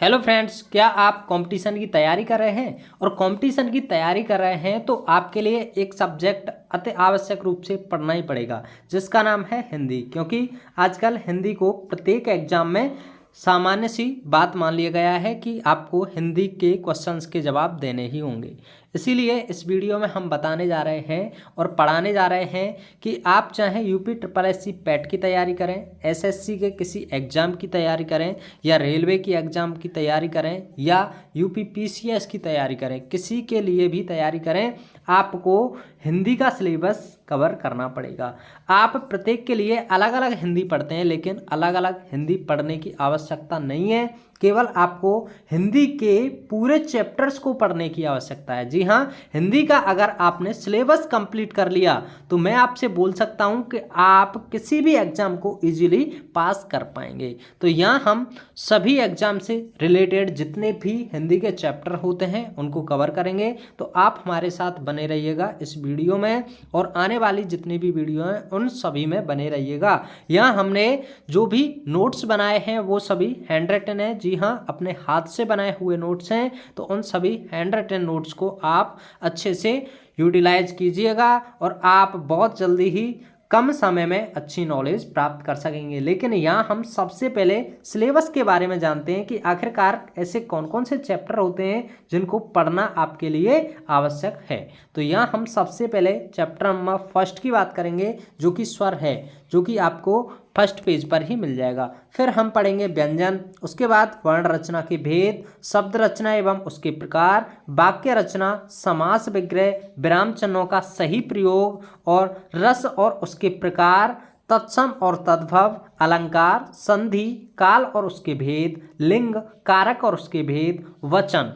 Hello friends, क्या आप competition की तैयारी कर रहे हैं और कंपटीशन की तैयारी कर रहे हैं तो आपके लिए एक सब्जेक्ट अति आवश्यक रूप से पढ़ना ही पड़ेगा जिसका नाम है हिंदी। क्योंकि आजकल हिंदी को प्रत्येक एग्जाम में सामान्य सी बात मान लिया गया है कि आपको हिंदी के क्वेश्चंस के जवाब देने ही होंगे। इसीलिए इस वीडियो में हम बताने जा रहे हैं और पढ़ाने जा रहे हैं कि आप चाहे यूपी ट्रिपल एससी पैट की तैयारी करें, एसएससी के किसी एग्ज़ाम की तैयारी करें या रेलवे की एग्ज़ाम की तैयारी करें या यूपी पीसीएस की तैयारी करें, किसी के लिए भी तैयारी करें, आपको हिंदी का सिलेबस कवर करना पड़ेगा। आप प्रत्येक के लिए अलग अलग हिंदी पढ़ते हैं, लेकिन अलग अलग हिंदी पढ़ने की आवश्यकता नहीं है। केवल आपको हिंदी के पूरे चैप्टर्स को पढ़ने की आवश्यकता है। जी हाँ, हिंदी का अगर आपने सिलेबस कंप्लीट कर लिया तो मैं आपसे बोल सकता हूं कि आप किसी भी एग्जाम को इजीली पास कर पाएंगे। तो यहाँ हम सभी एग्जाम से रिलेटेड जितने भी हिंदी के चैप्टर होते हैं उनको कवर करेंगे। तो आप हमारे साथ बने रहिएगा इस वीडियो में और आने वाली जितनी भी वीडियो हैं उन सभी में बने रहिएगा। यहाँ हमने जो भी नोट्स बनाए हैं वो सभी हैंड रिटन है। जी हाँ, अपने हाथ से बनाए हुए नोट्स हैं, तो उन सभी हैंड रिटन नोट्स को आप अच्छे से यूटिलाइज कीजिएगा और आप बहुत जल्दी ही कम समय में अच्छी नॉलेज प्राप्त कर सकेंगे। लेकिन यहाँ हम सबसे पहले सिलेबस के बारे में जानते हैं कि आखिरकार ऐसे कौन कौन से चैप्टर होते हैं जिनको पढ़ना आपके लिए आवश्यक है। तो यहाँ हम सबसे पहले चैप्टर नंबर फर्स्ट की बात करेंगे जो कि स्वर है, जो कि आपको फर्स्ट पेज पर ही मिल जाएगा। फिर हम पढ़ेंगे व्यंजन, उसके बाद वर्ण रचना के भेद, शब्द रचना एवं उसके प्रकार, वाक्य रचना, समास विग्रह, विराम चिन्हों का सही प्रयोग और रस और उसके प्रकार, तत्सम और तद्भव, अलंकार, संधि, काल और उसके भेद, लिंग, कारक और उसके भेद, वचन।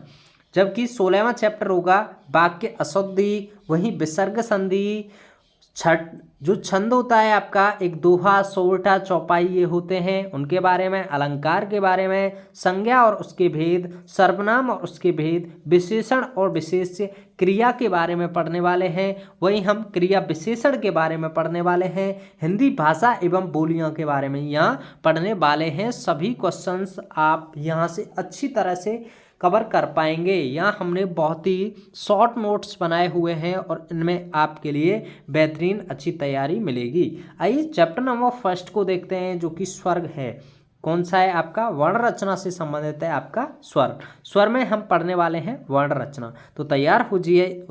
जबकि 16वां चैप्टर होगा वाक्य अशुद्धि, वहीं विसर्ग संधि, छठ जो छंद होता है आपका, एक दोहा, सोरठा, चौपाई, ये होते हैं उनके बारे में, अलंकार के बारे में, संज्ञा और उसके भेद, सर्वनाम और उसके भेद, विशेषण और विशेष क्रिया के बारे में पढ़ने वाले हैं। वहीं हम क्रिया विशेषण के बारे में पढ़ने वाले हैं। हिंदी भाषा एवं बोलियों के बारे में यहाँ पढ़ने वाले हैं। सभी क्वेश्चंस आप यहाँ से अच्छी तरह से कवर कर पाएंगे। यहाँ हमने बहुत ही शॉर्ट नोट्स बनाए हुए हैं और इनमें आपके लिए बेहतरीन अच्छी तैयारी मिलेगी। आइए चैप्टर नंबर फर्स्ट को देखते हैं जो कि स्वर है। कौन सा है आपका? वर्ण रचना से संबंधित है आपका स्वर। स्वर में हम पढ़ने वाले हैं वर्ण रचना। तो तैयार हो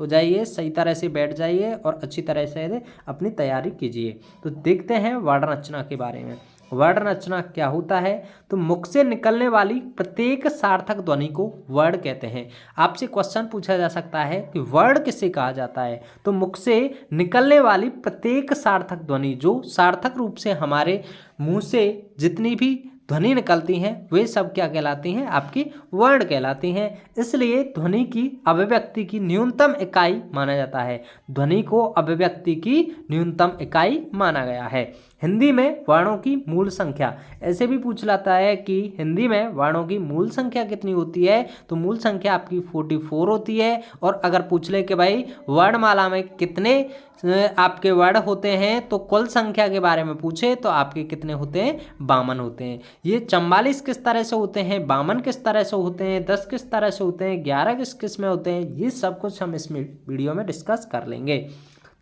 जाइए, सही तरह से बैठ जाइए और अच्छी तरह से अपनी तैयारी कीजिए। तो देखते हैं वर्ण रचना के बारे में। वर्ण रचना क्या होता है? तो मुख से निकलने वाली प्रत्येक सार्थक ध्वनि को वर्ण कहते हैं। आपसे क्वेश्चन पूछा जा सकता है कि वर्ण किसे कहा जाता है? तो मुख से निकलने वाली प्रत्येक सार्थक ध्वनि, जो सार्थक रूप से हमारे मुंह से जितनी भी ध्वनि निकलती हैं वे सब क्या कहलाती हैं? आपकी वर्ण कहलाती हैं। इसलिए ध्वनि की अभिव्यक्ति की न्यूनतम इकाई माना जाता है। ध्वनि को अभिव्यक्ति की न्यूनतम इकाई माना गया है। हिंदी में वर्णों की मूल संख्या, ऐसे भी पूछ लाता है कि हिंदी में वर्णों की मूल संख्या कितनी होती है? तो मूल संख्या आपकी 44 होती है। और अगर पूछ ले कि भाई वर्णमाला में कितने आपके वर्ण होते हैं, तो कुल संख्या के बारे में पूछे तो आपके कितने होते हैं? 52 होते हैं। ये 44 किस तरह से होते हैं, 52 किस तरह से होते हैं, 10 किस तरह से होते हैं, 11 किस में होते हैं, ये सब कुछ हम इस वीडियो में डिस्कस कर लेंगे।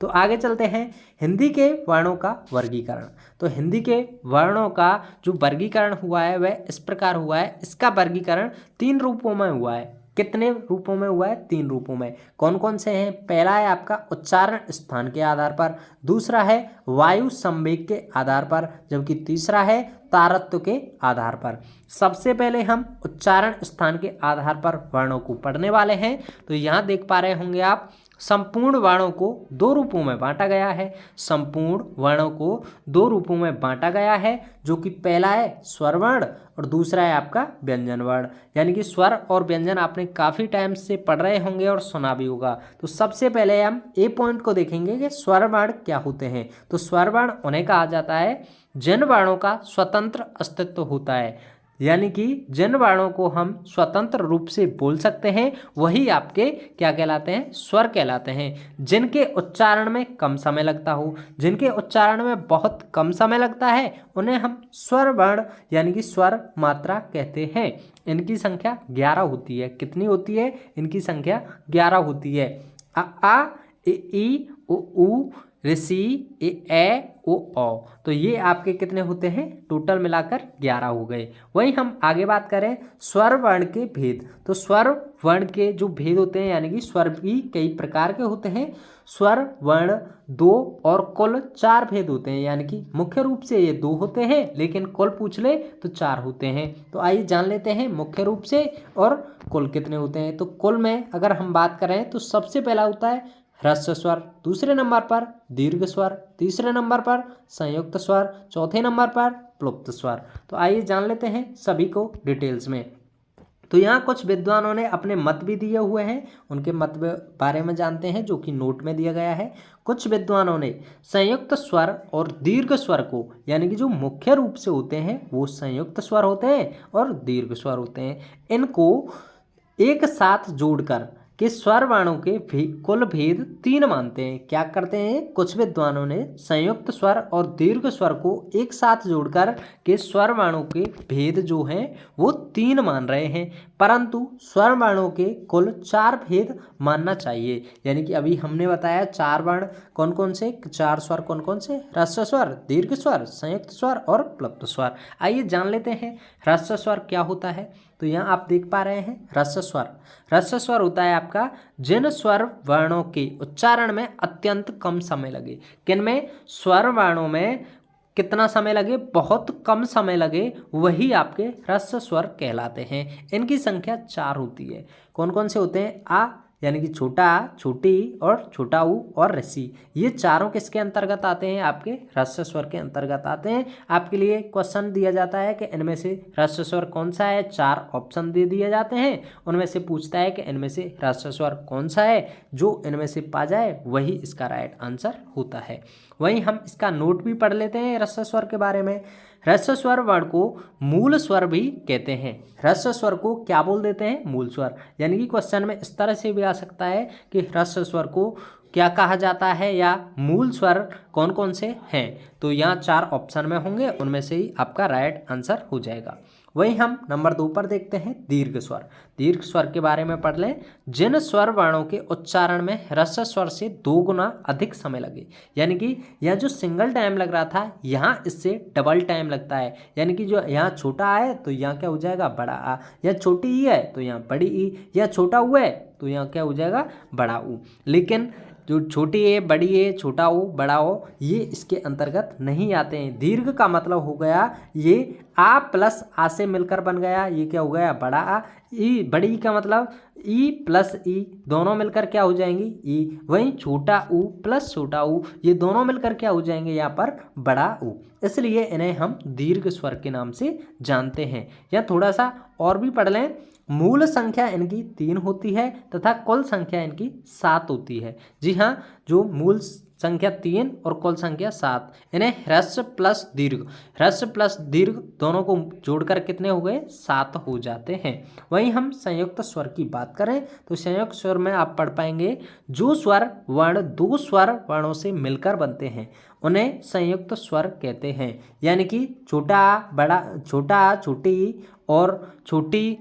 तो आगे चलते हैं हिंदी के वर्णों का वर्गीकरण। तो हिंदी के वर्णों का जो वर्गीकरण हुआ है वह इस प्रकार हुआ है। इसका वर्गीकरण 3 रूपों में हुआ है। कितने रूपों में हुआ है? 3 रूपों में। कौन कौन से हैं? पहला है आपका उच्चारण स्थान के आधार पर, दूसरा है वायु संवेग के आधार पर, जबकि तीसरा है तारत्व के आधार पर। सबसे पहले हम उच्चारण स्थान के आधार पर वर्णों को पढ़ने वाले हैं। तो यहाँ देख पा रहे होंगे आप, संपूर्ण वर्णों को 2 रूपों में बांटा गया है। संपूर्ण वर्णों को 2 रूपों में बांटा गया है, जो कि पहला है स्वर वर्ण और दूसरा है आपका व्यंजन वर्ण। यानी कि स्वर और व्यंजन आपने काफ़ी टाइम से पढ़ रहे होंगे और सुना भी होगा। तो सबसे पहले हम ए पॉइंट को देखेंगे कि स्वर वर्ण क्या होते हैं। तो स्वर वर्ण उन्हें कहा जाता है जिन वर्णों का स्वतंत्र अस्तित्व होता है। यानी कि जिन वर्णों को हम स्वतंत्र रूप से बोल सकते हैं वही आपके क्या कहलाते हैं, स्वर कहलाते हैं। जिनके उच्चारण में कम समय लगता हो, जिनके उच्चारण में बहुत कम समय लगता है, उन्हें हम स्वर वर्ण यानी कि स्वर मात्रा कहते हैं। इनकी संख्या 11 होती है। कितनी होती है? इनकी संख्या 11 होती है। आ ई उ ऊ ऋषि ए ओ औ। तो ये आपके कितने होते हैं? टोटल मिलाकर 11 हो गए। वही हम आगे बात करें स्वर वर्ण के भेद, तो स्वर वर्ण के जो भेद होते हैं यानी कि स्वर भी कई प्रकार के होते हैं। स्वर वर्ण 2 और कुल 4 भेद होते हैं, यानी कि मुख्य रूप से ये 2 होते हैं लेकिन कुल पूछ ले तो 4 होते हैं। तो आइए जान लेते हैं मुख्य रूप से और कुल कितने होते हैं। तो कुल में अगर हम बात करें तो सबसे पहला होता है ह्रस्व स्वर, दूसरे नंबर पर दीर्घ स्वर, तीसरे नंबर पर संयुक्त स्वर, चौथे नंबर पर प्लुप्त स्वर। तो आइए जान लेते हैं सभी को डिटेल्स में। तो यहाँ कुछ विद्वानों ने अपने मत भी दिए हुए हैं, उनके मत बारे में जानते हैं जो कि नोट में दिया गया है। कुछ विद्वानों ने संयुक्त स्वर और दीर्घ स्वर को, यानी कि जो मुख्य रूप से होते हैं वो संयुक्त स्वर होते हैं और दीर्घ स्वर होते हैं, इनको एक साथ जोड़कर कि स्वर वर्णों के कुल भेद 3 मानते हैं। क्या करते हैं? कुछ विद्वानों ने संयुक्त स्वर और दीर्घ स्वर को एक साथ जोड़कर के स्वर वर्णों के भेद जो हैं वो 3 मान रहे हैं, परंतु स्वर वर्णों के कुल 4 भेद मानना चाहिए। यानी कि अभी हमने बताया 4 वर्ण कौन कौन से, 4 स्वर कौन कौन से, ह्रस्व स्वर, दीर्घ स्वर, संयुक्त स्वर और प्लुप्त स्वर। आइए जान लेते हैं ह्रस्व स्वर क्या होता है। तो यहाँ आप देख पा रहे हैं ह्रस्व स्वर। ह्रस्व स्वर होता है आपका जिन स्वर वर्णों के उच्चारण में अत्यंत कम समय लगे। किनमें? स्वर वर्णों में कितना समय लगे? बहुत कम समय लगे, वही आपके ह्रस्व स्वर कहलाते हैं। इनकी संख्या 4 होती है। कौन कौन से होते हैं? आ यानी कि छोटा आ, छोटी और छोटा ऊ और ऋषि, ये चारों किसके अंतर्गत आते हैं? आपके ह्रस्व स्वर के अंतर्गत आते हैं। आपके लिए क्वेश्चन दिया जाता है कि इनमें से ह्रस्व स्वर कौन सा है, 4 ऑप्शन दे दिए जाते हैं, उनमें से पूछता है कि इनमें से ह्रस्व स्वर कौन सा है, जो इनमें से पा जाए वही इसका राइट आंसर होता है। वहीं हम इसका नोट भी पढ़ लेते हैं ह्रस्व स्वर के बारे में। ह्रस्व स्वर वर्ण को मूल स्वर भी कहते हैं। ह्रस्व स्वर को क्या बोल देते हैं? मूल स्वर। यानी कि क्वेश्चन में इस तरह से भी आ सकता है कि ह्रस्व स्वर को क्या कहा जाता है या मूल स्वर कौन कौन से हैं। तो यहाँ 4 ऑप्शन में होंगे, उनमें से ही आपका राइट आंसर हो जाएगा। वहीं हम नंबर 2 पर देखते हैं दीर्घ स्वर। दीर्घ स्वर के बारे में पढ़ लें। जिन स्वर वर्णों के उच्चारण में ह्रस्व स्वर से 2 गुना अधिक समय लगे, यानी कि यहाँ जो सिंगल टाइम लग रहा था यहाँ इससे डबल टाइम लगता है। यानी कि जो यहाँ छोटा आ है तो यहाँ क्या हो जाएगा? बड़ा आ। यहाँ छोटी ई है तो यहाँ बड़ी ई। यहाँ छोटा ऊ है तो यहाँ क्या हो जाएगा? बड़ा ऊ। लेकिन जो छोटी ए, बड़ी ए, छोटा ओ, बड़ा ओ, ये इसके अंतर्गत नहीं आते हैं। दीर्घ का मतलब हो गया ये आ प्लस आ से मिलकर बन गया, ये क्या हो गया? बड़ा आ। ई, बड़ी ई का मतलब ई प्लस ई, दोनों मिलकर क्या हो जाएंगी? ई। वहीं छोटा ऊ प्लस छोटा ऊ, ये दोनों मिलकर क्या हो जाएंगे? यहाँ पर बड़ा ऊ। इसलिए इन्हें हम दीर्घ स्वर के नाम से जानते हैं। या थोड़ा सा और भी पढ़ लें। मूल संख्या इनकी 3 होती है तथा कुल संख्या इनकी 7 होती है। जी हाँ, जो मूल संख्या 3 और कुल संख्या 7, इन्हें ह्रस्व प्लस दीर्घ, ह्रस्व प्लस दीर्घ दोनों को जोड़कर कितने हो गए? 7 हो जाते हैं। वहीं हम संयुक्त स्वर की बात करें तो संयुक्त स्वर में आप पढ़ पाएंगे जो स्वर वर्ण 2 स्वर वर्णों से मिलकर बनते हैं उन्हें संयुक्त स्वर कहते हैं। यानी कि छोटा आ, बड़ा, छोटा आ, छोटी और छोटी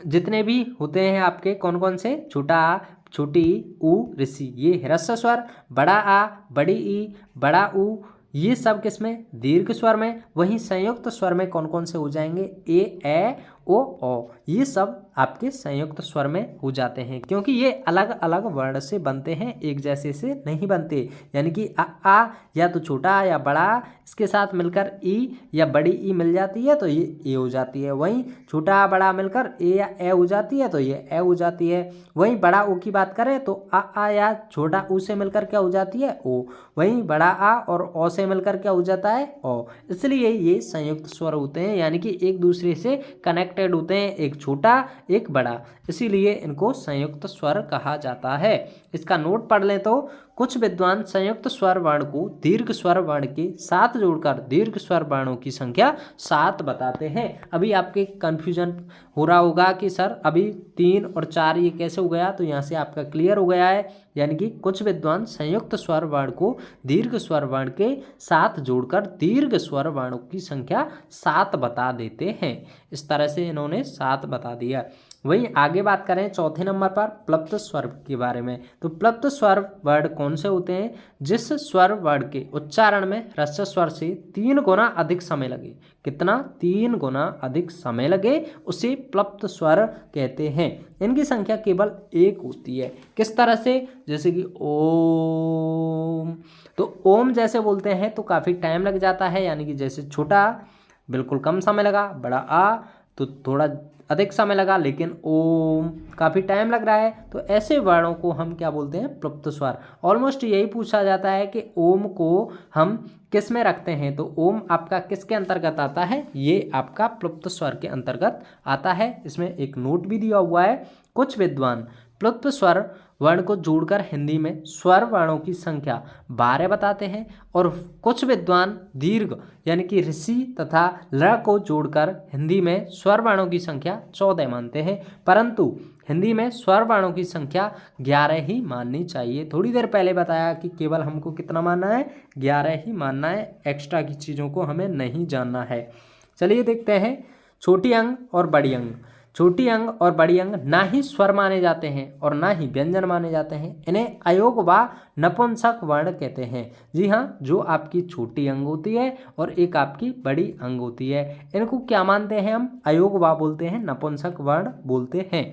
जितने भी होते हैं आपके कौन कौन से? छोटा आ, छोटी ऊ, ऋषि, ये ह्रस्व स्वर। बड़ा आ, बड़ी ई, बड़ा ऊ, ये सब किसमें? दीर्घ स्वर में। वहीं संयुक्त स्वर में कौन कौन से हो जाएंगे? ए ओ औ, ये सब आपके संयुक्त स्वर में हो जाते हैं, क्योंकि ये अलग अलग वर्ण से बनते हैं, एक जैसे से नहीं बनते। यानी कि आ या तो छोटा या बड़ा, इसके साथ मिलकर ई या बड़ी ई मिल जाती है तो ये ए हो जाती है। वहीं छोटा बड़ा मिलकर ए या ए हो जाती है तो ये ए हो जाती है। वहीं बड़ा ओ की बात करें तो आ या छोटा ऊ से मिलकर क्या हो जाती है? ओ। वहीं बड़ा आ और ओ से मिलकर क्या हो जाता है? ओ। इसलिए ये संयुक्त स्वर होते हैं, यानी कि एक दूसरे से कनेक्टेड होते हैं, एक छोटा एक बड़ा, इसीलिए इनको संयुक्त स्वर कहा जाता है। इसका नोट पढ़ लें तो कुछ विद्वान संयुक्त स्वर वर्ण को दीर्घ स्वर वर्ण के साथ जोड़कर दीर्घ स्वर वर्णों की संख्या 7 बताते हैं। अभी आपके कंफ्यूजन हो रहा होगा कि सर अभी 3 और 4 ये कैसे हो गया, तो यहाँ से आपका क्लियर हो गया है। यानी कि कुछ विद्वान संयुक्त स्वर वर्ण को दीर्घ स्वर वर्ण के साथ जोड़कर दीर्घ स्वर वर्णों की संख्या 7 बता देते हैं। इस तरह से इन्होंने 7 बता दिया। वहीं आगे बात करें चौथे नंबर पर प्लुप्त स्वर के बारे में, तो प्लुप्त स्वर वर्ण कौन से होते हैं? जिस स्वर वर्ण के उच्चारण में ह्रस्व स्वर से 3 गुना अधिक समय लगे। कितना? 3 गुना अधिक समय लगे, उसे प्लुप्त स्वर कहते हैं। इनकी संख्या केवल 1 होती है। किस तरह से? जैसे कि ओम, तो ओम जैसे बोलते हैं तो काफ़ी टाइम लग जाता है, यानी कि जैसे छोटा बिल्कुल कम समय लगा, बड़ा आ तो थोड़ा अधिक समय लगा, लेकिन ओम काफ़ी टाइम लग रहा है। तो ऐसे वर्णों को हम क्या बोलते हैं? प्लुप्त स्वर। ऑलमोस्ट यही पूछा जाता है कि ओम को हम किस में रखते हैं, तो ओम आपका किसके अंतर्गत आता है? ये आपका प्लुप्त स्वर के अंतर्गत आता है। इसमें एक नोट भी दिया हुआ है, कुछ विद्वान प्लुप्त स्वर वर्ण को जोड़कर हिंदी में स्वर वर्णों की संख्या 12 बताते हैं, और कुछ विद्वान दीर्घ यानी कि ऋषि तथा ल को जोड़कर हिंदी में स्वर वर्णों की संख्या 14 मानते हैं। परंतु हिंदी में स्वर वर्णों की संख्या 11 ही माननी चाहिए। थोड़ी देर पहले बताया कि केवल हमको कितना मानना है? 11 ही मानना है, एक्स्ट्रा की चीज़ों को हमें नहीं जानना है। चलिए देखते हैं छोटी अंग और बड़ी अंग। छोटी अंग और बड़ी अंग ना ही स्वर माने जाते हैं और ना ही व्यंजन माने जाते हैं। इन्हें अयोग व नपुंसक वर्ण कहते हैं। जी हाँ, जो आपकी छोटी अंग होती है और एक आपकी बड़ी अंग होती है, इनको क्या मानते हैं हम? अयोग व बोलते हैं, नपुंसक वर्ण बोलते हैं।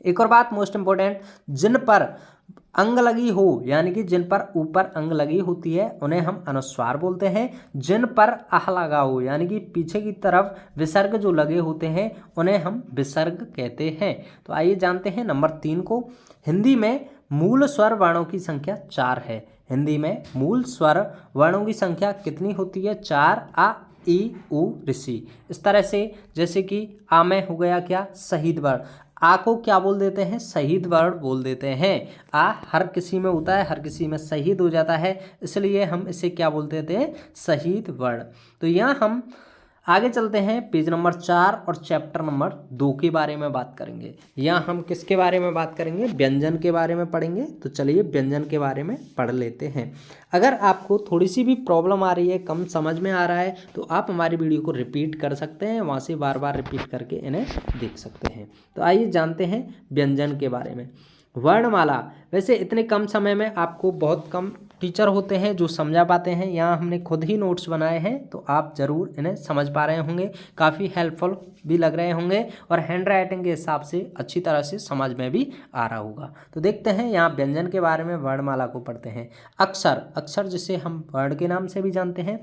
एक और बात मोस्ट इंपॉर्टेंट, जिन पर अंग लगी हो यानी कि जिन पर ऊपर अंग लगी होती है उन्हें हम अनुस्वार बोलते हैं। जिन पर आह लगा हो यानी कि पीछे की तरफ विसर्ग जो लगे होते हैं उन्हें हम विसर्ग कहते हैं। तो आइए जानते हैं नंबर 3 को। हिंदी में मूल स्वर वर्णों की संख्या 4 है। हिंदी में मूल स्वर वर्णों की संख्या कितनी होती है? 4। आ, ई, उ, ऋषि। इस तरह से जैसे कि आ में हो गया क्या? शहीद वर्ण। आ को क्या बोल देते हैं? शहीद वर्ण बोल देते हैं। आ हर किसी में होता है, हर किसी में शहीद हो जाता है, इसलिए हम इसे क्या बोलते थे? शहीद वर्ण। तो यहाँ हम आगे चलते हैं, पेज नंबर 4 और चैप्टर नंबर 2 के बारे में बात करेंगे। यहाँ हम किसके बारे में बात करेंगे? व्यंजन के बारे में पढ़ेंगे। तो चलिए व्यंजन के बारे में पढ़ लेते हैं। अगर आपको थोड़ी सी भी प्रॉब्लम आ रही है, कम समझ में आ रहा है, तो आप हमारी वीडियो को रिपीट कर सकते हैं, वहाँ से बार बार रिपीट करके इन्हें देख सकते हैं। तो आइए जानते हैं व्यंजन के बारे में। वर्णमाला, वैसे इतने कम समय में आपको बहुत कम टीचर होते हैं जो समझा पाते हैं। यहाँ हमने खुद ही नोट्स बनाए हैं, तो आप ज़रूर इन्हें समझ पा रहे होंगे, काफ़ी हेल्पफुल भी लग रहे होंगे और हैंड राइटिंग के हिसाब से अच्छी तरह से समझ में भी आ रहा होगा। तो देखते हैं यहाँ व्यंजन के बारे में, वर्णमाला को पढ़ते हैं। अक्षर, अक्षर जिसे हम वर्ण के नाम से भी जानते हैं।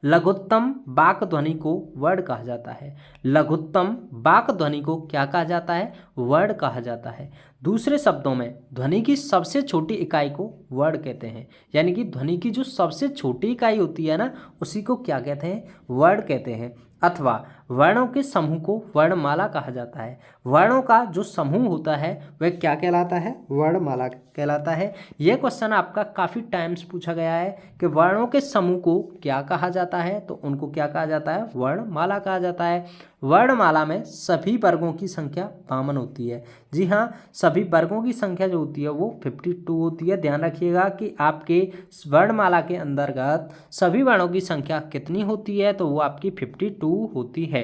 लघुत्तम वाक् ध्वनि को वर्ण कहा जाता है। लघुत्तम वाक् ध्वनि को क्या कहा जाता है? वर्ण कहा जाता है। दूसरे शब्दों में ध्वनि की सबसे छोटी इकाई को वर्ण कहते हैं। यानी कि ध्वनि की जो सबसे छोटी इकाई होती है ना, उसी को क्या कहते हैं? वर्ण कहते हैं। अथवा वर्णों के समूह को वर्णमाला कहा जाता है। वर्णों का जो समूह होता है वह क्या कहलाता है? वर्णमाला कहलाता है। यह क्वेश्चन आपका काफ़ी टाइम्स पूछा गया है कि वर्णों के समूह को क्या कहा जाता है, तो उनको क्या कहा जाता है? वर्णमाला कहा जाता है। वर्णमाला में सभी वर्गों की संख्या 52 होती है। जी हाँ, सभी वर्गों की संख्या जो होती है वो 52 होती है। ध्यान रखिएगा कि आपके वर्णमाला के अंतर्गत सभी वर्णों की संख्या कितनी होती है, तो वो आपकी 52 होती है।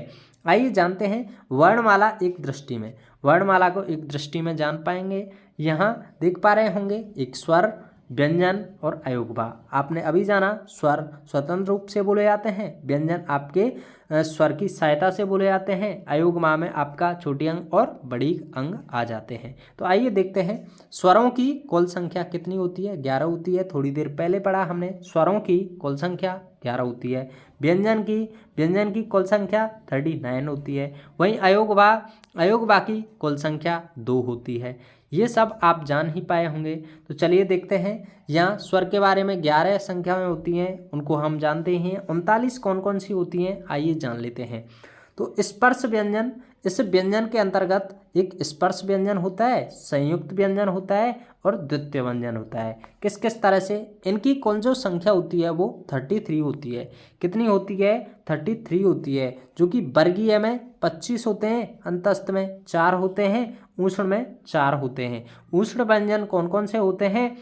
आइए जानते हैं वर्णमाला एक दृष्टि में। वर्णमाला को एक दृष्टि में जान पाएंगे। यहाँ देख पा रहे होंगे एक स्वर, व्यंजन और अयोगवा। आपने अभी जाना स्वर स्वतंत्र रूप से बोले जाते हैं, व्यंजन आपके स्वर की सहायता से बोले जाते हैं, अयोगमा में आपका छोटी अंग और बड़ी अंग आ जाते हैं। तो आइए देखते हैं स्वरों की कुल संख्या कितनी होती है? 11 होती है। थोड़ी देर पहले पढ़ा हमने, स्वरों की कुल संख्या 11 होती है। व्यंजन की कुल संख्या 39 होती है। वहीं अयोगवा की कुल संख्या 2 होती है। ये सब आप जान ही पाए होंगे। तो चलिए देखते हैं, यहाँ स्वर के बारे में 11 संख्याएं होती हैं, उनको हम जानते ही हैं। 39 कौन कौन सी होती हैं, आइए जान लेते हैं। तो स्पर्श व्यंजन, इस व्यंजन के अंतर्गत एक स्पर्श व्यंजन होता है, संयुक्त व्यंजन होता है और द्वितीय व्यंजन होता है। किस किस तरह से? इनकी कौन जो संख्या होती है वो 33 होती है। कितनी होती है? 33 होती है, जो कि वर्गीय में 25 होते हैं, अंतस्थ में 4 होते हैं, ऊष्ण में 4 होते हैं। ऊष्ण व्यंजन कौन कौन से होते हैं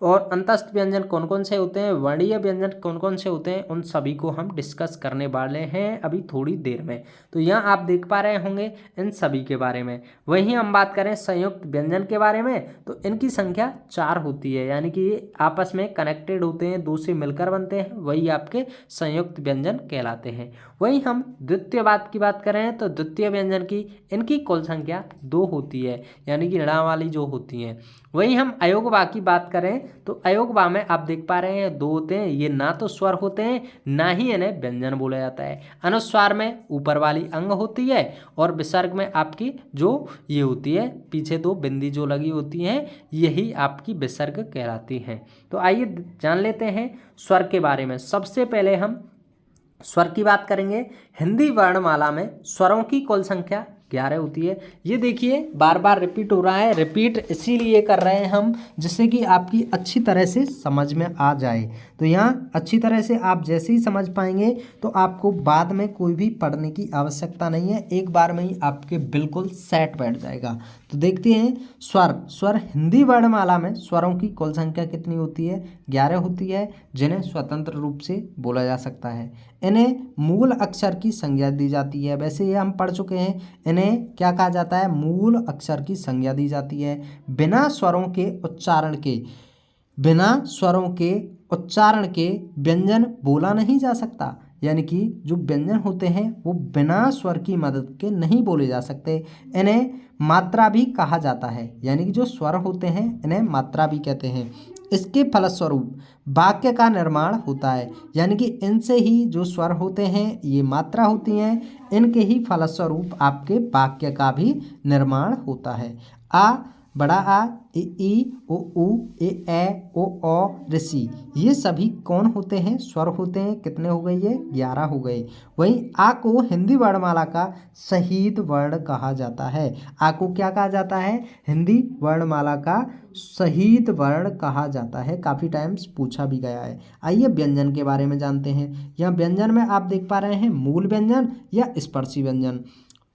और अंतस्थ व्यंजन कौन कौन से होते हैं, वर्णीय व्यंजन कौन कौन से होते हैं, उन सभी को हम डिस्कस करने वाले हैं अभी थोड़ी देर में। तो यहाँ आप देख पा रहे होंगे इन सभी के बारे में। वहीं हम बात करें संयुक्त व्यंजन के बारे में, तो इनकी संख्या 4 होती है, यानी कि ये आपस में कनेक्टेड होते हैं, 2 से मिलकर बनते हैं, वही आपके संयुक्त व्यंजन कहलाते हैं। वहीं हम द्वितीय बात की बात करें तो द्वितीय व्यंजन की इनकी कुल संख्या 2 होती है, यानी कि ऋण वाली जो होती हैं। वहीं हम अयोगवा की बात करें तो अयोगवा में आप देख पा रहे हैं 2 होते हैं, ये ना तो स्वर होते हैं ना ही इन्हें व्यंजन बोला जाता है। अनुस्वार में ऊपर वाली अंग होती है और विसर्ग में आपकी जो ये होती है पीछे 2 बिंदी जो लगी होती हैं, यही आपकी विसर्ग कहलाती हैं। तो आइए जान लेते हैं स्वर के बारे में। सबसे पहले हम स्वर की बात करेंगे। हिंदी वर्णमाला में स्वरों की कुल संख्या 11 होती है। ये देखिए बार बार रिपीट हो रहा है, रिपीट इसीलिए कर रहे हैं हम जिससे कि आपकी अच्छी तरह से समझ में आ जाए। तो यहाँ अच्छी तरह से आप जैसे ही समझ पाएंगे तो आपको बाद में कोई भी पढ़ने की आवश्यकता नहीं है, एक बार में ही आपके बिल्कुल सेट बैठ जाएगा। तो देखते हैं स्वर हिंदी वर्णमाला में स्वरों की कुल संख्या कितनी होती है? 11 होती है, जिन्हें स्वतंत्र रूप से बोला जा सकता है। इन्हें मूल अक्षर की संज्ञा दी जाती है। वैसे ये हम पढ़ चुके हैं, इन्हें क्या कहा जाता है? मूल अक्षर की संज्ञा दी जाती है। बिना स्वरों के उच्चारण के व्यंजन बोला नहीं जा सकता, यानी कि जो व्यंजन होते हैं वो बिना स्वर की मदद के नहीं बोले जा सकते। इन्हें मात्रा भी कहा जाता है, यानी कि जो स्वर होते हैं इन्हें मात्रा भी कहते हैं। इसके फलस्वरूप वाक्य का निर्माण होता है, यानी कि इनसे ही जो स्वर होते हैं ये मात्रा होती हैं, इनके ही फलस्वरूप आपके वाक्य का भी निर्माण होता है। आ, बड़ा आ, ई, ओ ऊ, ए ओ ऋषि, ये सभी कौन होते हैं? स्वर होते हैं। कितने हो गए? ये 11 हो गए। वहीं आ को हिंदी वर्णमाला का शहीद वर्ण कहा जाता है। आ को क्या कहा जाता है? हिंदी वर्णमाला का शहीद वर्ण कहा जाता है। काफ़ी टाइम्स पूछा भी गया है। आइए व्यंजन के बारे में जानते हैं। यहाँ व्यंजन में आप देख पा रहे हैं मूल व्यंजन या स्पर्शी व्यंजन।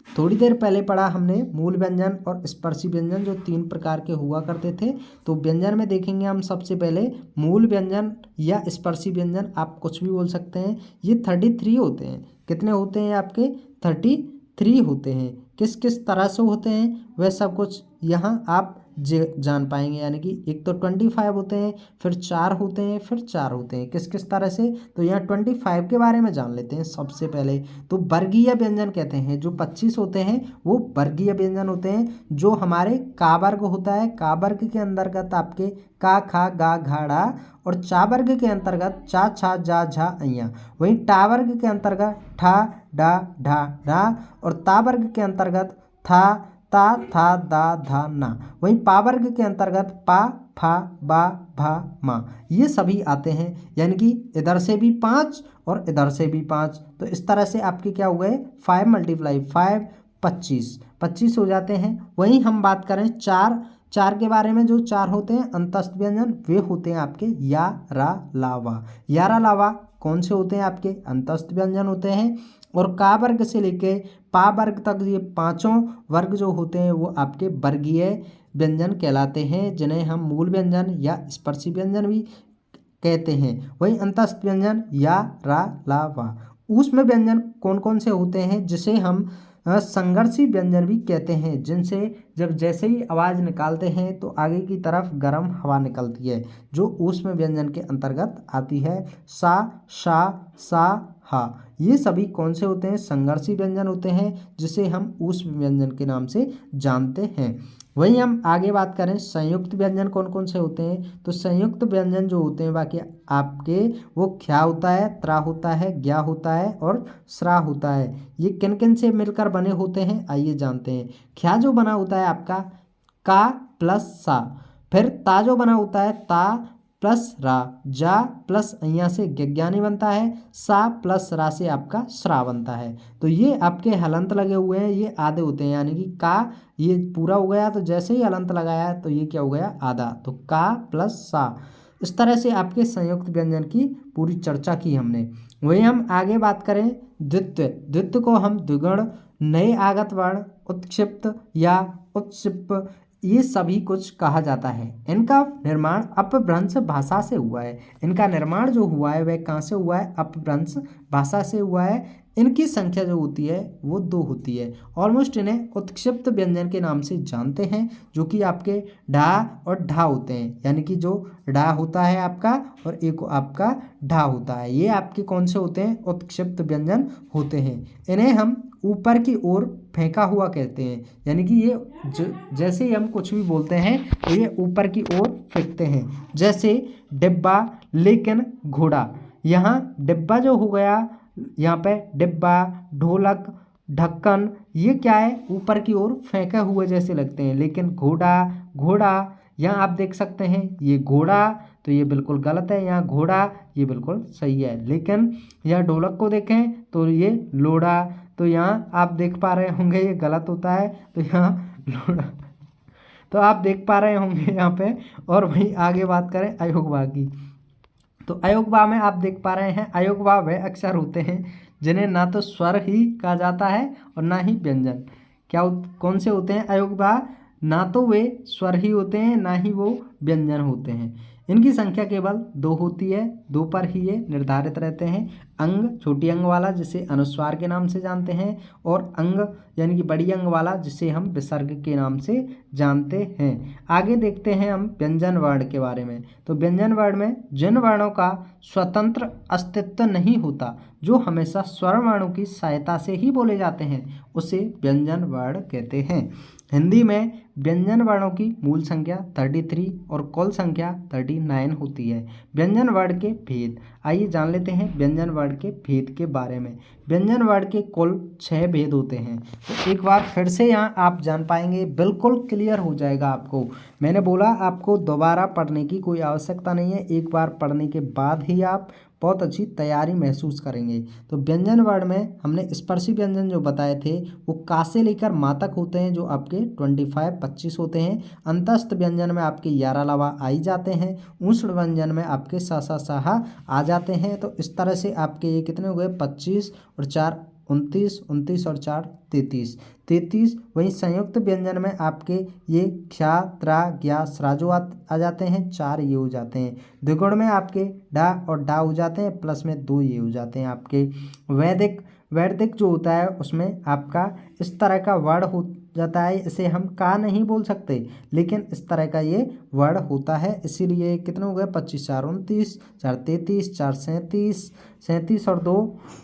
थोड़ी देर पहले पढ़ा हमने मूल व्यंजन और स्पर्शी व्यंजन जो 3 प्रकार के हुआ करते थे। तो व्यंजन में देखेंगे हम सबसे पहले मूल व्यंजन या स्पर्शी व्यंजन, आप कुछ भी बोल सकते हैं। ये 33 होते हैं। कितने होते हैं आपके? 33 होते हैं। किस किस तरह से होते हैं वह सब कुछ यहाँ आप जान पाएंगे, यानी कि एक तो 25 होते हैं, फिर 4 होते हैं, फिर 4 होते हैं। किस किस तरह से? तो यहाँ 25 के बारे में जान लेते हैं सबसे पहले। तो वर्गीय व्यंजन कहते हैं, जो 25 होते हैं वो वर्गीय व्यंजन होते हैं। जो हमारे का वर्ग होता है, का वर्ग के अंतर्गत आपके का, खा, गा, घा, ड़ा, और चा वर्ग के अंतर्गत चा, छा, जा, झा, अइया। वहीं टा वर्ग के अंतर्गत ठा, डा, ढा, ढा, और ता वर्ग के अंतर्गत था, ता, था, दा, धा, ना। वहीं पा वर्ग के अंतर्गत पा, फा, बा, भा, मा, ये सभी आते हैं। यानी कि इधर से भी 5 और इधर से भी 5। तो इस तरह से आपके क्या हो गए? 5 × 5 25 हो जाते हैं। वहीं हम बात करें चार के बारे में, जो 4 होते हैं अंतस्थ व्यंजन, वे होते हैं आपके या, रा, ला, वा। या, रा, ला, वा कौन से होते हैं? आपके अंतस्थ व्यंजन होते हैं। और का वर्ग से लेके पा वर्ग तक ये 5 वर्ग जो होते हैं वो आपके वर्गीय व्यंजन कहलाते हैं, जिन्हें हम मूल व्यंजन या स्पर्शी व्यंजन भी कहते हैं। वही अंतस्थ व्यंजन या, रा, ला, वा। ऊष्म व्यंजन कौन कौन से होते हैं? जिसे हम संघर्षी व्यंजन भी कहते हैं, जिनसे जब जैसे ही आवाज़ निकालते हैं तो आगे की तरफ गर्म हवा निकलती है, जो ऊष्म व्यंजन के अंतर्गत आती है। सा, शा, सा, हा, ये सभी कौन से होते हैं? संघर्षी व्यंजन होते हैं, जिसे हम ऊष्म व्यंजन के नाम से जानते हैं। वहीं हम आगे बात करें संयुक्त व्यंजन कौन कौन से होते हैं। तो संयुक्त व्यंजन जो होते हैं बाकी आपके, वो ख्या होता है, त्रा होता है, ज्ञा होता है और श्रा होता है। ये किन किन से मिलकर बने होते हैं आइए जानते हैं। ख्या जो बना होता है आपका का प्लस सा, फिर ता जो बना होता है ता प्लस रा, जा प्लस यहाँ से ज्ञानी बनता है, सा प्लस रा से आपका श्रा बनता है। तो ये आपके हलंत लगे हुए हैं, ये आधे होते हैं, यानी कि का ये पूरा हो गया तो जैसे ही हलंत लगाया तो ये क्या हो गया आधा, तो का प्लस सा। इस तरह से आपके संयुक्त व्यंजन की पूरी चर्चा की हमने। वही हम आगे बात करें द्वित्व। द्वित्व को हम द्विगुण, नए आगत वर्ण, उत्क्षिप्त या उत्क्षिप्त, ये सभी कुछ कहा जाता है। इनका निर्माण अपभ्रंश भाषा से हुआ है। इनका निर्माण जो हुआ है वह कहाँ से हुआ है, अपभ्रंश भाषा से हुआ है। इनकी संख्या जो होती है वो 2 होती है। ऑलमोस्ट इन्हें उत्क्षिप्त व्यंजन के नाम से जानते हैं, जो कि आपके ढा और ढा होते हैं, यानी कि जो ढा होता है आपका और एक आपका ढा होता है, ये आपके कौन से होते हैं, उत्क्षिप्त व्यंजन होते हैं। इन्हें हम ऊपर की ओर फेंका हुआ कहते हैं, यानी कि ये जैसे ही हम कुछ भी बोलते हैं तो ये ऊपर की ओर फेंकते हैं। जैसे डिब्बा, लेकिन, घोड़ा। यहाँ डिब्बा जो हो गया, यहाँ पे डिब्बा, ढोलक, ढक्कन, ये क्या है, ऊपर की ओर फेंके हुए जैसे लगते हैं। लेकिन घोड़ा, घोड़ा, यहाँ आप देख सकते हैं ये घोड़ा, तो ये बिल्कुल गलत है। यहाँ घोड़ा ये बिल्कुल सही है। लेकिन यहाँ ढोलक को देखें तो ये लोड़ा, तो यहाँ आप देख पा रहे होंगे ये गलत होता है, तो यहाँ लोड़ा, तो आप देख पा रहे होंगे यहाँ पे। और वहीं आगे बात करें अयोगवा की, तो अयोगवा में आप देख पा रहे हैं, अयोगवा वह अक्षर होते हैं जिन्हें ना तो स्वर ही कहा जाता है और ना ही व्यंजन। कौन से होते हैं अयोगवा, ना तो वे स्वर ही होते हैं ना ही वो व्यंजन होते हैं। इनकी संख्या केवल 2 होती है, 2 पर ही ये निर्धारित रहते हैं। अंग, छोटी अंग वाला जिसे अनुस्वार के नाम से जानते हैं, और अंग यानी कि बड़ी अंग वाला जिसे हम विसर्ग के नाम से जानते हैं। आगे देखते हैं हम व्यंजन वर्ण के बारे में। तो व्यंजन वर्ण में जिन वर्णों का स्वतंत्र अस्तित्व नहीं होता, जो हमेशा स्वर वर्णों की सहायता से ही बोले जाते हैं, उसे व्यंजन वर्ण कहते हैं। हिंदी में व्यंजन वर्णों की मूल संख्या 33 और कुल संख्या 39 होती है। व्यंजन वर्ण के भेद, आइए जान लेते हैं व्यंजन वर्ण के भेद के बारे में। व्यंजन वर्ण के कुल 6 भेद होते हैं। तो एक बार फिर से यहाँ आप जान पाएंगे, बिल्कुल क्लियर हो जाएगा आपको। मैंने बोला आपको दोबारा पढ़ने की कोई आवश्यकता नहीं है, एक बार पढ़ने के बाद ही आप बहुत अच्छी तैयारी महसूस करेंगे। तो व्यंजन वर्ण में हमने स्पर्शी व्यंजन जो बताए थे वो का से लेकर मा तक होते हैं, जो आपके 25 होते हैं। अंतस्थ व्यंजन में आपके यारा लावा आई जाते हैं। ऊष्ण व्यंजन में आपके सा सा साहा आ जाते हैं। तो इस तरह से आपके ये कितने हो गए, 25 और 4 29, 29 और 4 33। वहीं संयुक्त व्यंजन में आपके येକ୍ଷା, त्रा, ज्ञा, स्राजो आ जाते हैं, 4 ये हो जाते हैं। द्विगुण में आपके डा और डा हो जाते हैं, प्लस में 2 ये हो जाते हैं आपके। वैदिक जो होता है उसमें आपका इस तरह का वर्ण हो जाता है, इसे हम का नहीं बोल सकते, लेकिन इस तरह का ये वर्ण होता है। इसीलिए कितने हो गए, 25 4 29, 4 33, 4 37 और 2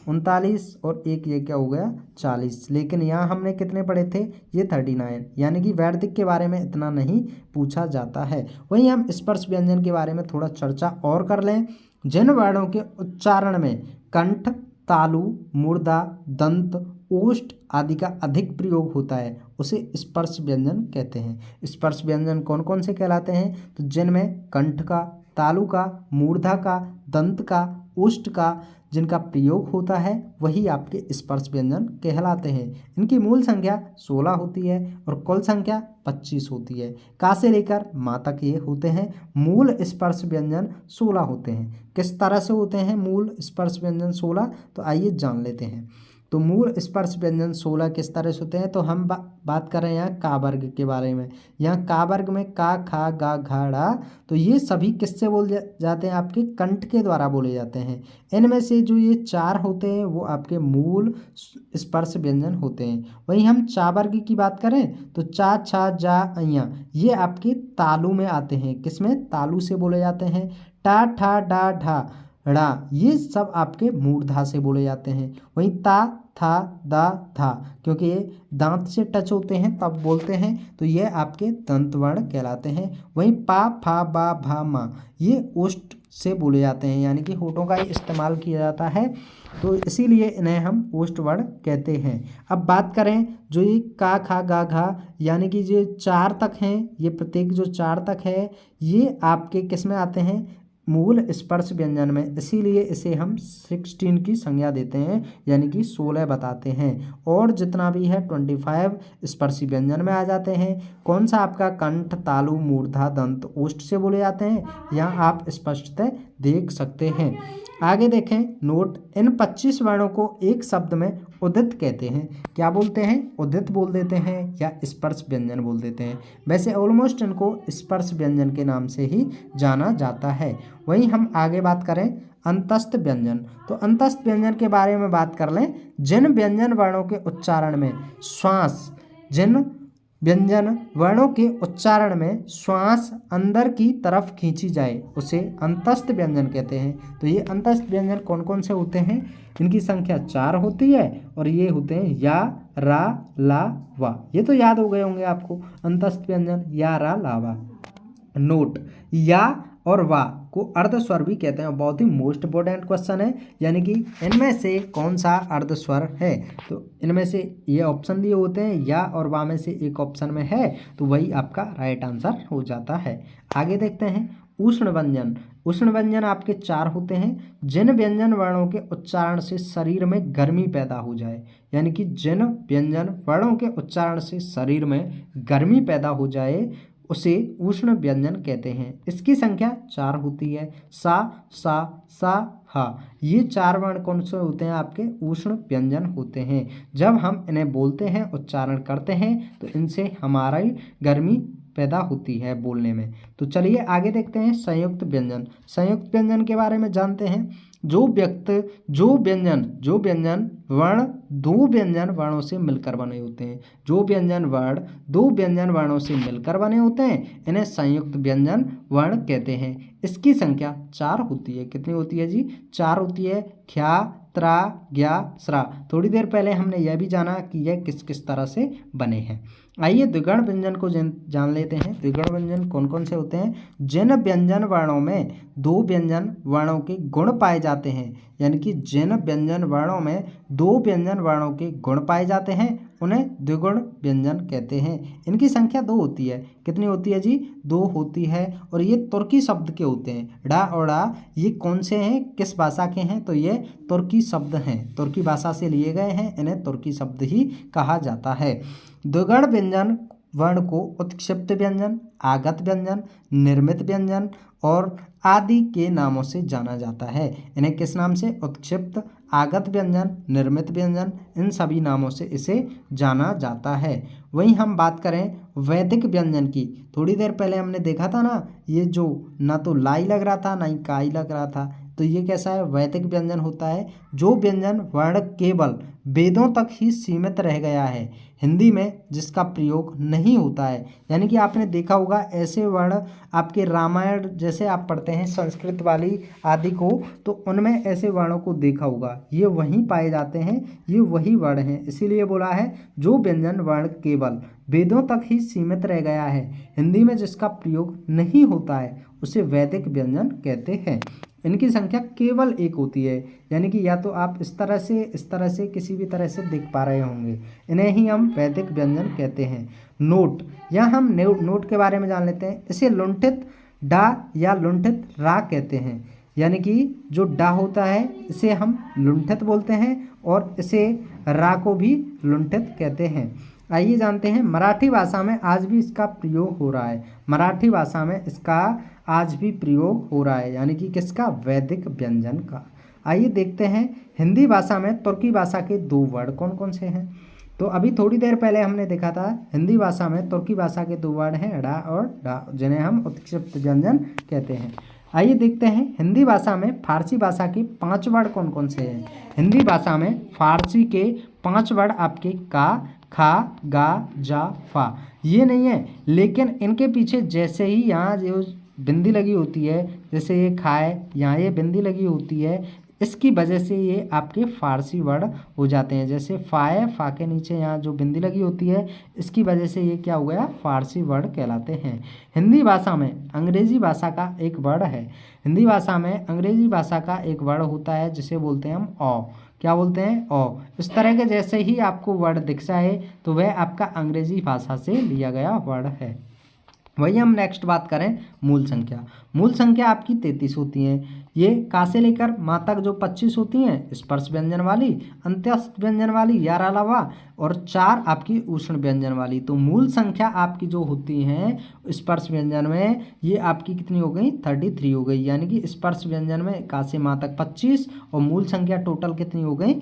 39 और 1 ये क्या हो गया 40। लेकिन यहाँ हमने कितने पढ़े थे, ये 39, यानी कि वैदिक के बारे में इतना नहीं पूछा जाता है। वहीं हम स्पर्श व्यंजन के बारे में थोड़ा चर्चा और कर लें। जिन वर्णों के उच्चारण में कंठ, तालु, मूर्धा, दंत, ओष्ठ आदि का अधिक प्रयोग होता है उसे स्पर्श व्यंजन कहते हैं। स्पर्श व्यंजन कौन कौन से कहलाते हैं, तो जिनमें कंठ का, तालु का, मूर्धा का, दंत का, ओष्ठ का जिनका प्रयोग होता है वही आपके स्पर्श व्यंजन कहलाते हैं। इनकी मूल संख्या 16 होती है और कुल संख्या 25 होती है। का से लेकर मा तक ये होते हैं। मूल स्पर्श व्यंजन 16 होते हैं। किस तरह से होते हैं मूल स्पर्श व्यंजन 16, तो आइए जान लेते हैं। तो मूल स्पर्श व्यंजन 16 किस तरह से होते हैं, तो हम बात कर रहे हैं यहाँ का वर्ग के बारे में। यहाँ का वर्ग में का, खा, गा, घा, ड़ा, तो ये सभी किससे बोले जाते हैं, आपके कंठ के द्वारा बोले जाते हैं। इनमें से जो ये 4 होते हैं वो आपके मूल स्पर्श व्यंजन होते हैं। वहीं हम चा वर्ग की बात करें तो चा, छा, जा, अइया ये आपके तालु में आते हैं। किसमें, तालु से बोले जाते हैं। टा, ठा, डा, ढा, ड़ा ये सब आपके मूर्धा से बोले जाते हैं। वहीं ता, था, दा, था क्योंकि ये दांत से टच होते हैं तब बोलते हैं, तो ये आपके दंत वर्ण कहलाते हैं। वहीं पा, फा, बा, भा, मा ये ओष्ठ से बोले जाते हैं, यानी कि होठों का ही इस्तेमाल किया जाता है, तो इसीलिए इन्हें हम ओष्ठ वर्ण कहते हैं। अब बात करें जो ये का, खा, गा, घा यानी कि जो 4 तक हैं, ये प्रत्येक जो 4 तक है ये आपके किस में आते हैं, मूल स्पर्श व्यंजन में, इसीलिए इसे हम 16 की संज्ञा देते हैं, यानी कि 16 बताते हैं। और जितना भी है 25 स्पर्शी व्यंजन में आ जाते हैं। कौन सा आपका कंठ, तालु, मूर्धा, दंत, ओष्ठ से बोले जाते हैं, यहाँ आप स्पष्टतः देख सकते हैं। आगे देखें नोट, इन 25 वर्णों को एक शब्द में उदित कहते हैं। क्या बोलते हैं? उदित बोल देते हैं या स्पर्श व्यंजन बोल देते हैं। वैसे ऑलमोस्ट इनको स्पर्श व्यंजन के नाम से ही जाना जाता है। वहीं हम आगे बात करें अंतस्थ व्यंजन, तो अंतस्थ व्यंजन के बारे में बात कर लें। जिन व्यंजन वर्णों के उच्चारण में श्वास, जिन व्यंजन वर्णों के उच्चारण में श्वास अंदर की तरफ खींची जाए उसे अंतस्थ व्यंजन कहते हैं। तो ये अंतस्थ व्यंजन कौन कौन से होते हैं? इनकी संख्या 4 होती है और ये होते हैं या, रा, ला, वा। ये तो याद हो गए होंगे आपको, अंतस्थ व्यंजन या, रा, ला, वा। नोट, या और वा को अर्ध स्वर भी कहते हैं। बहुत ही मोस्ट इंपॉर्टेंट क्वेश्चन है, यानी कि इनमें से कौन सा अर्ध स्वर है? तो इनमें से ये ऑप्शन दिए होते हैं, या और वा में से एक ऑप्शन में है, तो वही आपका राइट आंसर हो जाता है। आगे देखते हैं उष्ण व्यंजन। उष्ण व्यंजन आपके 4 होते हैं। जिन व्यंजन वर्णों के उच्चारण से शरीर में गर्मी पैदा हो जाए, यानी कि जिन व्यंजन वर्णों के उच्चारण से शरीर में गर्मी पैदा हो जाए उसे उष्ण व्यंजन कहते हैं। इसकी संख्या 4 होती है, सा, सा, हा। ये 4 वर्ण कौन से होते हैं? आपके उष्ण व्यंजन होते हैं। जब हम इन्हें बोलते हैं, उच्चारण करते हैं, तो इनसे हमारी गर्मी पैदा होती है बोलने में। तो चलिए आगे देखते हैं संयुक्त व्यंजन। संयुक्त व्यंजन के बारे में जानते हैं। जो व्यंजन वर्ण दो व्यंजन वर्णों से मिलकर बने होते हैं, जो व्यंजन वर्ण दो व्यंजन वर्णों से मिलकर बने होते हैं, इन्हें संयुक्त व्यंजन वर्ण कहते हैं। इसकी संख्या 4 होती है। कितनी होती है जी? 4 होती है। ख्या, त्रा, ज्ञा, स्रा। थोड़ी देर पहले हमने यह भी जाना कि यह किस किस तरह से बने हैं। आइए द्विगुण व्यंजन को जान लेते हैं। द्विगुण व्यंजन कौन कौन से होते हैं? जिन व्यंजन वर्णों में 2 व्यंजन वर्णों के गुण पाए जाते हैं, यानी कि जिन व्यंजन वर्णों में 2 व्यंजन वर्णों के गुण पाए जाते हैं उन्हें द्विगुण व्यंजन कहते हैं। इनकी संख्या 2 होती है। कितनी होती है जी? 2 होती है। और ये तुर्की शब्द के होते हैं। डा और डा ये कौन से हैं, किस भाषा के हैं? तो ये तुर्की शब्द हैं, तुर्की भाषा से लिए गए हैं। इन्हें तुर्की शब्द ही कहा जाता है। द्विगुण व्यंजन वर्ण को उत्क्षिप्त व्यंजन, आगत व्यंजन, निर्मित व्यंजन और आदि के नामों से जाना जाता है। इन्हें किस नाम से? उत्क्षिप्त, आगत व्यंजन, निर्मित व्यंजन, इन सभी नामों से इसे जाना जाता है। वहीं हम बात करें वैदिक व्यंजन की। थोड़ी देर पहले हमने देखा था ना, ये जो ना तो लाई लग रहा था ना ही काई लग रहा था, तो ये कैसा है? वैदिक व्यंजन होता है। जो व्यंजन वर्ण केवल वेदों तक ही सीमित रह गया है, हिंदी में जिसका प्रयोग नहीं होता है। यानी कि आपने देखा होगा ऐसे वर्ण आपके रामायण जैसे आप पढ़ते हैं संस्कृत वाली आदि को, तो उनमें ऐसे वर्णों को देखा होगा। ये वहीं पाए जाते हैं, ये वही वर्ण हैं। इसीलिए बोला है जो व्यंजन वर्ण केवल वेदों तक ही सीमित रह गया है, हिंदी में जिसका प्रयोग नहीं होता है, उसे वैदिक व्यंजन कहते हैं। इनकी संख्या केवल 1 होती है, यानी कि या तो आप इस तरह से किसी भी तरह से देख पा रहे होंगे। इन्हें ही हम वैदिक व्यंजन कहते हैं। नोट, यहाँ हम नोट के बारे में जान लेते हैं। इसे लुंठित डा या लुंठित रा कहते हैं, यानी कि जो डा होता है इसे हम लुंठित बोलते हैं और इसे रा को भी लुंठित कहते हैं। आइए जानते हैं मराठी भाषा में आज भी इसका प्रयोग हो रहा है। मराठी भाषा में इसका आज भी प्रयोग हो रहा है, यानी कि किसका? वैदिक व्यंजन का। आइए देखते हैं हिंदी भाषा में तुर्की भाषा के 2 वर्ण कौन कौन से हैं। तो अभी थोड़ी देर पहले हमने देखा था हिंदी भाषा में तुर्की भाषा के 2 वर्ण हैं, डा और डा, जिन्हें हम उत्क्षिप्त व्यंजन कहते हैं। आइए देखते हैं हिंदी भाषा में फारसी भाषा के 5 वर्ण कौन कौन से हैं। हिंदी भाषा में फारसी के 5 वर्ण आपके का, खा, गा, जा, फा। ये नहीं है, लेकिन इनके पीछे जैसे ही यहाँ जो बिंदी लगी होती है, जैसे ये खाए, यहाँ ये बिंदी लगी होती है, इसकी वजह से ये आपके फारसी वर्ण हो जाते हैं। जैसे फा है, फा के नीचे यहाँ जो बिंदी लगी होती है, इसकी वजह से ये क्या हो गया? फारसी वर्ण कहलाते हैं। हिंदी भाषा में अंग्रेजी भाषा का एक वर्ण है। हिंदी भाषा में अंग्रेजी भाषा का एक वर्ण होता है जिसे बोलते हैं हम औ। क्या बोलते हैं? औ। इस तरह के जैसे ही आपको वर्ण दिख जाए तो वह आपका अंग्रेजी भाषा से लिया गया वर्ण है। वही हम नेक्स्ट बात करें मूल संख्या। मूल संख्या आपकी 33 होती हैं। ये का से लेकर माँ तक जो 25 होती हैं स्पर्श व्यंजन वाली, अंत्यस्थ व्यंजन वाली 11 अलावा, और 4 आपकी उष्ण व्यंजन वाली। तो मूल संख्या आपकी जो होती हैं स्पर्श व्यंजन में, ये आपकी कितनी हो गई 33 हो गई। यानी कि स्पर्श व्यंजन में का से माँ तक 25 और मूल संख्या टोटल कितनी हो गई,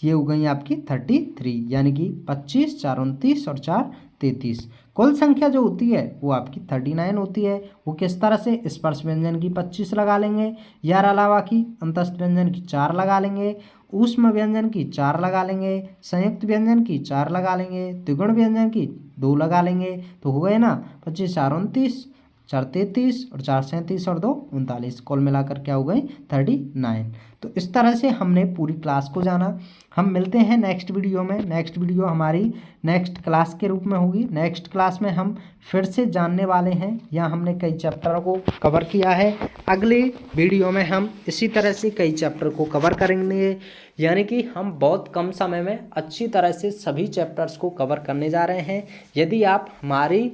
ये हो गई आपकी 33। यानी कि 25, 4 29 और 4 33। कुल संख्या जो होती है वो आपकी 39 होती है। वो किस तरह से, स्पर्श व्यंजन की 25 लगा लेंगे, 11 अलावा की अंतस्थ व्यंजन की 4 लगा लेंगे, ऊष्म व्यंजन की 4 लगा लेंगे, संयुक्त व्यंजन की 4 लगा लेंगे, द्विगुण व्यंजन की 2 लगा लेंगे। तो हो गए ना 25, 4 29, 4 33 और 4 37 और 2 39। कुल मिलाकर क्या हो गई 39। तो इस तरह से हमने पूरी क्लास को जाना। हम मिलते हैं नेक्स्ट वीडियो में। नेक्स्ट वीडियो हमारी नेक्स्ट क्लास के रूप में होगी। नेक्स्ट क्लास में हम फिर से जानने वाले हैं, या हमने कई चैप्टरों को कवर किया है। अगले वीडियो में हम इसी तरह से कई चैप्टर को कवर करेंगे। यानी कि हम बहुत कम समय में अच्छी तरह से सभी चैप्टर्स को कवर करने जा रहे हैं। यदि आप हमारी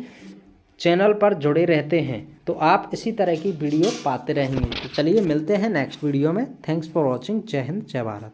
चैनल पर जुड़े रहते हैं तो आप इसी तरह की वीडियो पाते रहेंगे। तो चलिए मिलते हैं नेक्स्ट वीडियो में। Thanks for watching. जय हिंद, जय भारत।